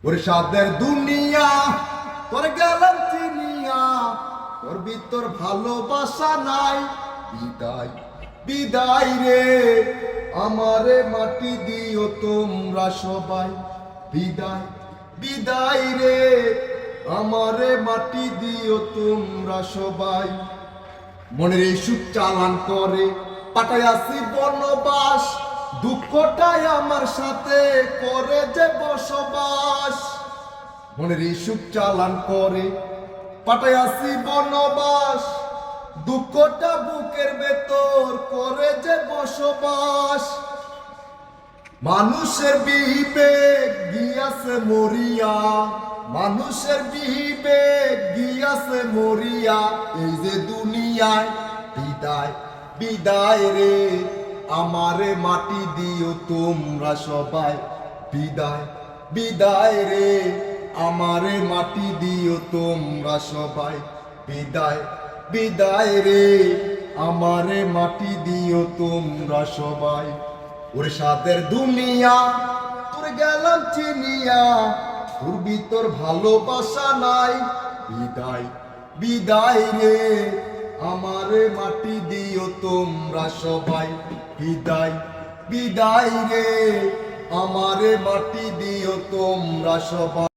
ওর সাদের দুনিয়া তোর গেলাম চিনিয়া, তোর ভিতর ভালোবাসা নাই। বিদায় বিদায় রে, আমারে মাটি দিও তোমরা সবাই। বিদায় বিদায় রে, আমারে মাটি দিও তোমরা সবাই। মনের এই সুখ চালান করে পাঠায় আসি বনবাস, দুঃখটাই আমার সাথে করে যে বসবাস। মনের এই সুখ চালান করে পাঠায় আসি বনবাস, দুঃখটা বুকের ভেতর করে যে বসবাস। মানুষের বিবেক গিয়াছে মরিয়া, মানুষের বিবেক গিয়াছে মরিয়া, এই যে দুনিয়ায়। বিদায় বিদায় রে, আমারে মাটি দিও তোমরা সবাই। বিদায় বিদায় রে, আমারে মাটি দিও তোমরা সবাই। বিদায় বিদায় রে, আমারে মাটি দিও তোমরা সবাই। ওরে সাদের দুনিয়া তোর গেলাম চিনিয়া, তোর ভিতর ভালোবাসা নাই। বিদায় বিদায় রে, আমারে মাটি দিও তোমরা সবাই। বিদায় বিদায় রে, আমারে মাটি দিও তোমরা সবাই।